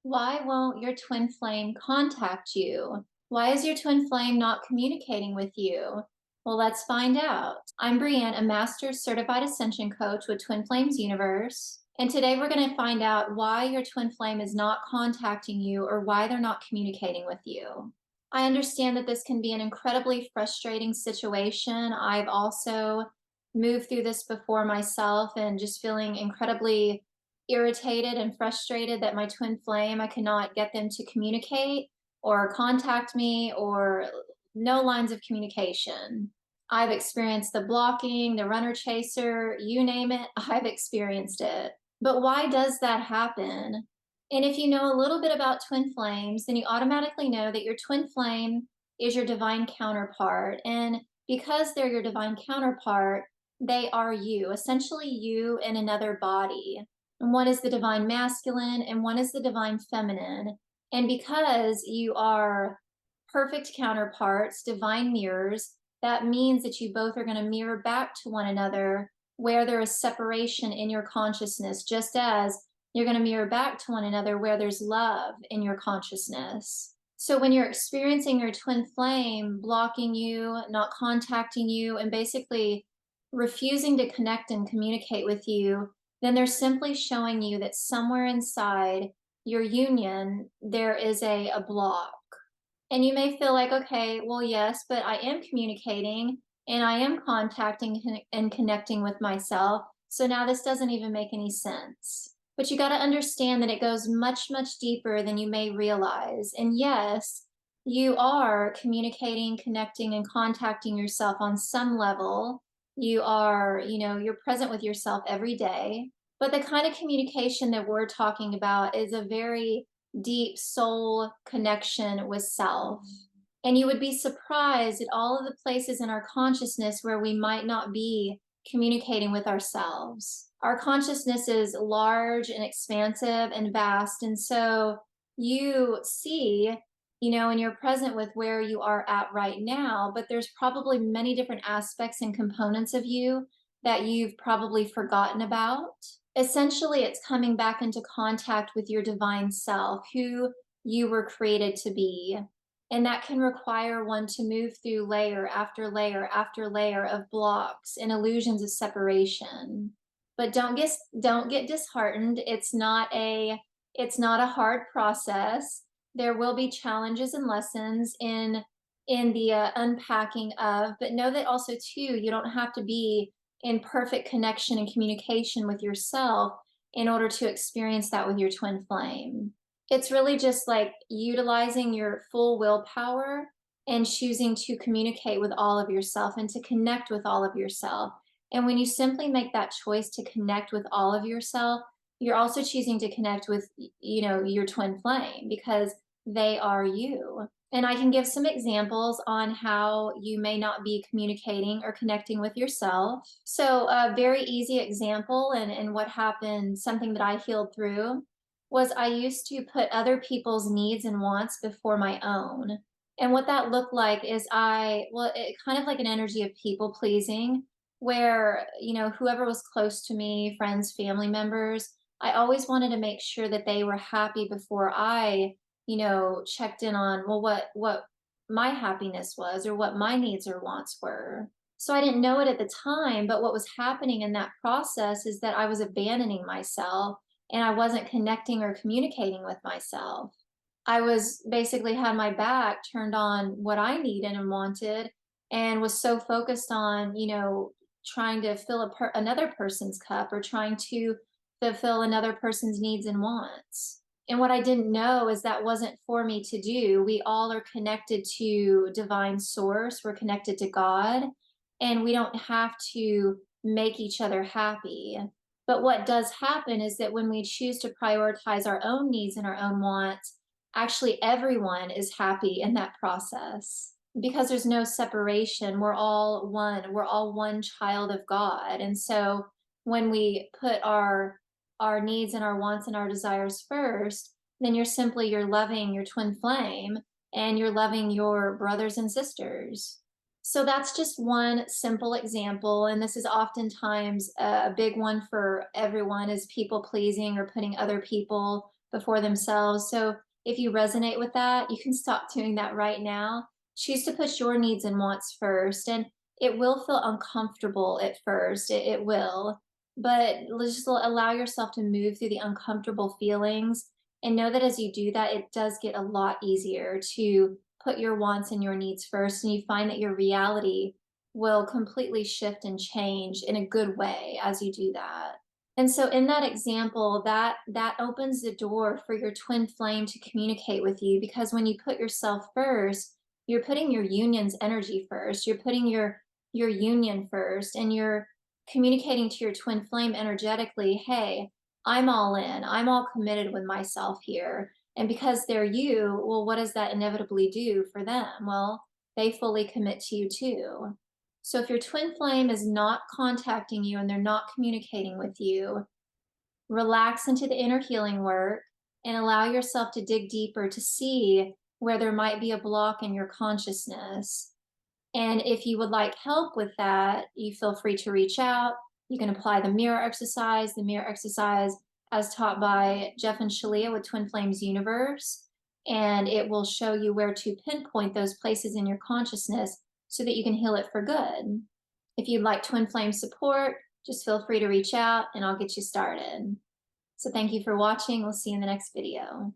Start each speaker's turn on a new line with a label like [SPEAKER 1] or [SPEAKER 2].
[SPEAKER 1] Why won't your twin flame contact you? Why is your twin flame not communicating with you? Well, let's find out. I'm Breann, a master's certified ascension coach with Twin Flames Universe. And today we're going to find out why your twin flame is not contacting you or why they're not communicating with you. I understand that this can be an incredibly frustrating situation. I've also moved through this before myself and just feeling incredibly irritated and frustrated that my twin flame, I cannot get them to communicate or contact me or no lines of communication. I've experienced the blocking, the runner chaser, you name it, I've experienced it. But why does that happen? And if you know a little bit about twin flames, then you automatically know that your twin flame is your divine counterpart. And because they're your divine counterpart, they are you, essentially you in another body. And one is the divine masculine and one is the divine feminine. And because you are perfect counterparts, divine mirrors, that means that you both are going to mirror back to one another where there is separation in your consciousness, just as you're going to mirror back to one another where there's love in your consciousness. So when you're experiencing your twin flame blocking you, not contacting you, and basically refusing to connect and communicate with you, then they're simply showing you that somewhere inside your union, there is a block. And you may feel like, okay, well, yes, but I am communicating and I am contacting and connecting with myself. So now this doesn't even make any sense. But you got to understand that it goes much, much deeper than you may realize. And yes, you are communicating, connecting, and contacting yourself on some level. You are, you're present with yourself every day. But the kind of communication that we're talking about is a very deep soul connection with self. And you would be surprised at all of the places in our consciousness where we might not be communicating with ourselves. Our consciousness is large and expansive and vast. And so you see, and you're present with where you are at right now, but there's probably many different aspects and components of you that you've probably forgotten about. Essentially, it's coming back into contact with your divine self, who you were created to be. And that can require one to move through layer after layer after layer of blocks and illusions of separation. But don't get disheartened. It's not a hard process. There will be challenges and lessons in the unpacking of, but know that also too, you don't have to be in perfect connection and communication with yourself in order to experience that with your twin flame. It's really just like utilizing your full willpower and choosing to communicate with all of yourself and to connect with all of yourself. And when you simply make that choice to connect with all of yourself, you're also choosing to connect with, your twin flame because they are you. And I can give some examples on how you may not be communicating or connecting with yourself. So a very easy example and what happened, something that I healed through, was I used to put other people's needs and wants before my own. And what that looked like is it kind of like an energy of people pleasing, where, whoever was close to me, friends, family members, I always wanted to make sure that they were happy before I checked in on, well, what my happiness was or what my needs or wants were. So I didn't know it at the time, but what was happening in that process is that I was abandoning myself and I wasn't connecting or communicating with myself. I was basically had my back turned on what I needed and wanted and was so focused on, trying to fill another person's cup or trying to fulfill another person's needs and wants. And what I didn't know is that wasn't for me to do. We all are connected to divine source. We're connected to God, and we don't have to make each other happy. But what does happen is that when we choose to prioritize our own needs and our own wants, actually everyone is happy in that process because there's no separation. We're all one. We're all one child of God. And so when we put our needs and our wants and our desires first, then you're loving your twin flame and you're loving your brothers and sisters. So that's just one simple example. And this is oftentimes a big one for everyone is people pleasing or putting other people before themselves. So if you resonate with that, you can stop doing that right now. Choose to put your needs and wants first. And it will feel uncomfortable at first. It will. But just allow yourself to move through the uncomfortable feelings and know that as you do that, it does get a lot easier to put your wants and your needs first. And you find that your reality will completely shift and change in a good way as you do that. And so in that example, that opens the door for your twin flame to communicate with you, because when you put yourself first, you're putting your union's energy first. You're putting your union first, and you're communicating to your twin flame energetically, hey, I'm all in. I'm all committed with myself here. And because they're you, well, what does that inevitably do for them? Well, they fully commit to you too. So if your twin flame is not contacting you and they're not communicating with you, relax into the inner healing work and allow yourself to dig deeper to see where there might be a block in your consciousness. And if you would like help with that, you feel free to reach out. You can apply the mirror exercise as taught by Jeff and Shalia with Twin Flames Universe. And it will show you where to pinpoint those places in your consciousness so that you can heal it for good. If you'd like Twin Flame support, just feel free to reach out and I'll get you started. So thank you for watching. We'll see you in the next video.